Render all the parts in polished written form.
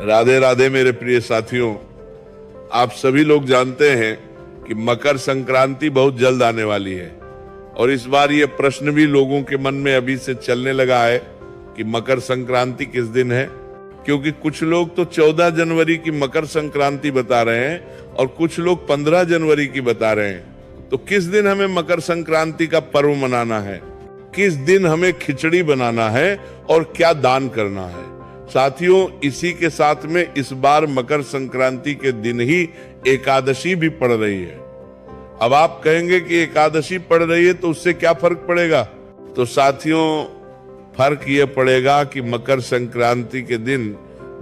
राधे राधे मेरे प्रिय साथियों, आप सभी लोग जानते हैं कि मकर संक्रांति बहुत जल्द आने वाली है और इस बार ये प्रश्न भी लोगों के मन में अभी से चलने लगा है कि मकर संक्रांति किस दिन है, क्योंकि कुछ लोग तो 14 जनवरी की मकर संक्रांति बता रहे हैं और कुछ लोग 15 जनवरी की बता रहे हैं। तो किस दिन हमें मकर संक्रांति का पर्व मनाना है, किस दिन हमें खिचड़ी बनाना है और क्या दान करना है। साथियों, इसी के साथ में इस बार मकर संक्रांति के दिन ही एकादशी भी पड़ रही है। अब आप कहेंगे कि एकादशी पड़ रही है तो उससे क्या फर्क पड़ेगा? तो साथियों, फर्क यह पड़ेगा कि मकर संक्रांति के दिन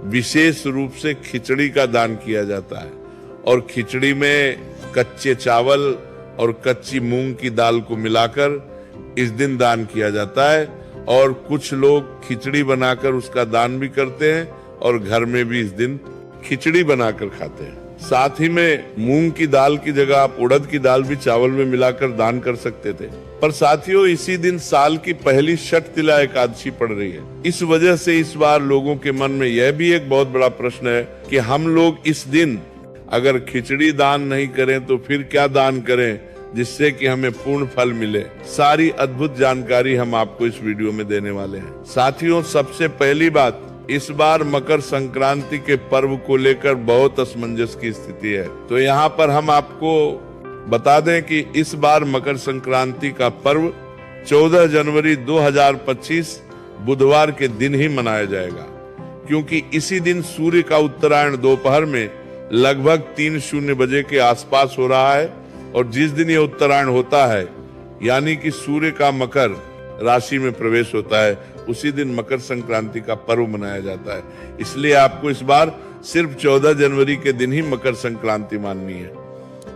विशेष रूप से खिचड़ी का दान किया जाता है और खिचड़ी में कच्चे चावल और कच्ची मूंग की दाल को मिलाकर इस दिन दान किया जाता है और कुछ लोग खिचड़ी बनाकर उसका दान भी करते हैं और घर में भी इस दिन खिचड़ी बनाकर खाते हैं। साथ ही में मूंग की दाल की जगह आप उड़द की दाल भी चावल में मिलाकर दान कर सकते थे। पर साथियों, इसी दिन साल की पहली छठ तिला एकादशी पड़ रही है। इस वजह से इस बार लोगों के मन में यह भी एक बहुत बड़ा प्रश्न है कि हम लोग इस दिन अगर खिचड़ी दान नहीं करें तो फिर क्या दान करें जिससे कि हमें पूर्ण फल मिले। सारी अद्भुत जानकारी हम आपको इस वीडियो में देने वाले हैं। साथियों, सबसे पहली बात, इस बार मकर संक्रांति के पर्व को लेकर बहुत असमंजस की स्थिति है। तो यहाँ पर हम आपको बता दें कि इस बार मकर संक्रांति का पर्व 14 जनवरी 2025 बुधवार के दिन ही मनाया जाएगा, क्योंकि इसी दिन सूर्य का उत्तरायण दोपहर में लगभग 3:00 बजे के आसपास हो रहा है और जिस दिन ये उत्तरायण होता है यानी कि सूर्य का मकर राशि में प्रवेश होता है, उसी दिन मकर संक्रांति का पर्व मनाया जाता है। इसलिए आपको इस बार सिर्फ 14 जनवरी के दिन ही मकर संक्रांति माननी है।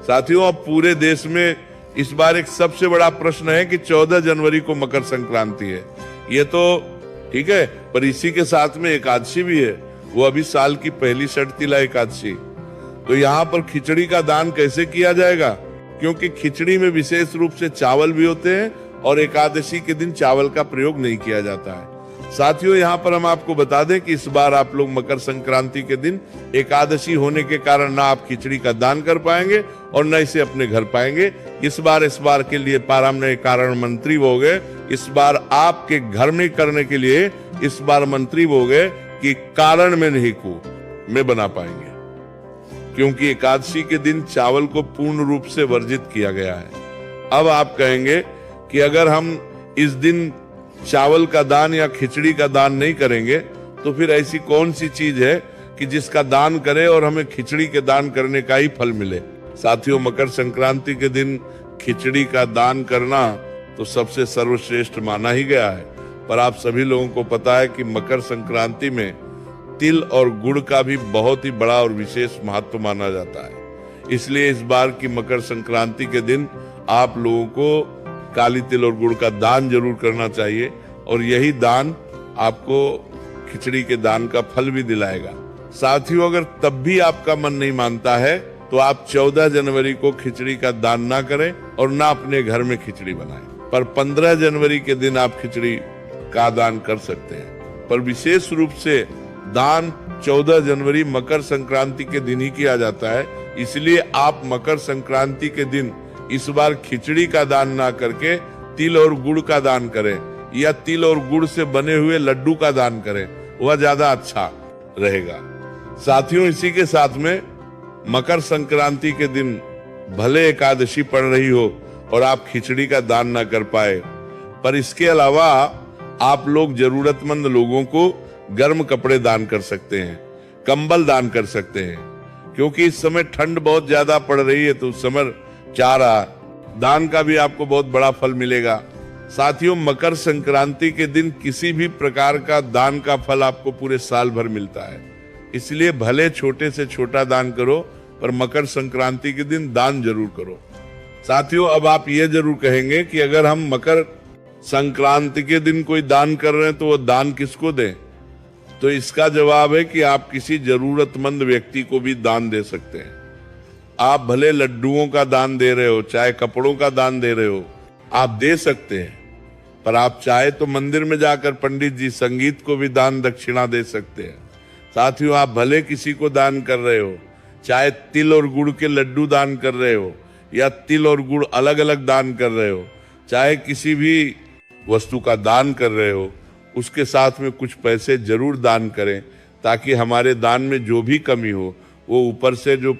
साथियों, अब पूरे देश में इस बार एक सबसे बड़ा प्रश्न है कि 14 जनवरी को मकर संक्रांति है। ये तो ठीक है, पर इसी के साथ में एकादशी भी है, वो अभी साल की पहली छठ तिला एकादशी। तो यहाँ पर खिचड़ी का दान कैसे किया जाएगा, क्योंकि खिचड़ी में विशेष रूप से चावल भी होते हैं और एकादशी के दिन चावल का प्रयोग नहीं किया जाता है। साथियों, यहाँ पर हम आपको बता दें कि इस बार आप लोग मकर संक्रांति के दिन एकादशी होने के कारण ना आप खिचड़ी का दान कर पाएंगे और न इसे अपने घर पाएंगे। इस बार के लिए पाराम ने कारण मंत्री हो गए। इस बार आपके घर में करने के लिए इस बार मंत्री हो गए कि कारण में नहीं को में बना पाएंगे, क्योंकि एकादशी के दिन चावल को पूर्ण रूप से वर्जित किया गया है। अब आप कहेंगे कि अगर हम इस दिन चावल का दान या खिचड़ी का दान नहीं करेंगे तो फिर ऐसी कौन सी चीज है कि जिसका दान करें और हमें खिचड़ी के दान करने का ही फल मिले। साथियों, मकर संक्रांति के दिन खिचड़ी का दान करना तो सबसे सर्वश्रेष्ठ माना ही गया है, पर आप सभी लोगों को पता है कि मकर संक्रांति में तिल और गुड़ का भी बहुत ही बड़ा और विशेष महत्व माना जाता है। इसलिए इस बार की मकर संक्रांति के दिन आप लोगों को काली तिल और गुड़ का दान जरूर करना चाहिए और यही दान आपको खिचड़ी के दान का फल भी दिलाएगा। साथियों, अगर तब भी आपका मन नहीं मानता है तो आप 14 जनवरी को खिचड़ी का दान ना करें और ना अपने घर में खिचड़ी बनाएं, पर 15 जनवरी के दिन आप खिचड़ी का दान कर सकते हैं। पर विशेष रूप से दान 14 जनवरी मकर संक्रांति के दिन ही किया जाता है, इसलिए आप मकर संक्रांति के दिन इस बार खिचड़ी का दान ना करके तिल और गुड़ का दान करें या तिल और गुड़ से बने हुए लड्डू का दान करें, वह ज्यादा अच्छा रहेगा। साथियों, इसी के साथ में मकर संक्रांति के दिन भले एकादशी पड़ रही हो और आप खिचड़ी का दान ना कर पाए, पर इसके अलावा आप लोग जरूरतमंद लोगों को गर्म कपड़े दान कर सकते हैं, कंबल दान कर सकते हैं, क्योंकि इस समय ठंड बहुत ज्यादा पड़ रही है तो उस समय चारा दान का भी आपको बहुत बड़ा फल मिलेगा। साथियों, मकर संक्रांति के दिन किसी भी प्रकार का दान का फल आपको पूरे साल भर मिलता है, इसलिए भले छोटे से छोटा दान करो पर मकर संक्रांति के दिन दान जरूर करो। साथियों, अब आप ये जरूर कहेंगे कि अगर हम मकर संक्रांति के दिन कोई दान कर रहे हैं तो वो दान किसको दें? तो इसका जवाब है कि आप किसी जरूरतमंद व्यक्ति को भी दान दे सकते हैं। आप भले लड्डुओं का दान दे रहे हो, चाहे कपड़ों का दान दे रहे हो, आप दे सकते हैं, पर आप चाहे तो मंदिर में जाकर पंडित जी संगीत को भी दान दक्षिणा दे सकते हैं। साथियों, आप भले किसी को दान कर रहे हो, चाहे तिल और गुड़ के लड्डू दान कर रहे हो या तिल और गुड़ अलग अलग दान कर रहे हो, चाहे किसी भी वस्तु का दान कर रहे हो, उसके साथ में कुछ पैसे जरूर दान करें, ताकि हमारे दान में जो भी कमी हो वो ऊपर से जो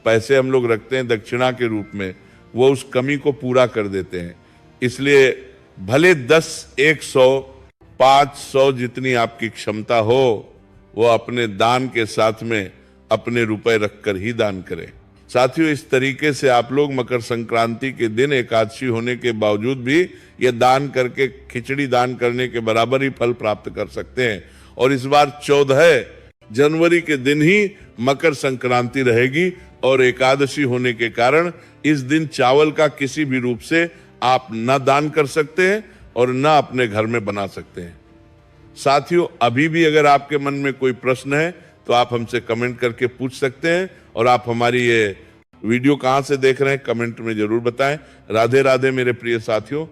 पैसे हम लोग रखते हैं दक्षिणा के रूप में, वो उस कमी को पूरा कर देते हैं। इसलिए भले 10, 100, 500 जितनी आपकी क्षमता हो, वो अपने दान के साथ में अपने रुपए रखकर ही दान करें। साथियों, इस तरीके से आप लोग मकर संक्रांति के दिन एकादशी होने के बावजूद भी ये दान करके खिचड़ी दान करने के बराबर ही फल प्राप्त कर सकते हैं। और इस बार 14 जनवरी के दिन ही मकर संक्रांति रहेगी और एकादशी होने के कारण इस दिन चावल का किसी भी रूप से आप न दान कर सकते हैं और न अपने घर में बना सकते हैं। साथियों, अभी भी अगर आपके मन में कोई प्रश्न है तो आप हमसे कमेंट करके पूछ सकते हैं। और आप हमारी ये वीडियो कहां से देख रहे हैं कमेंट में जरूर बताएं। राधे राधे मेरे प्रिय साथियों।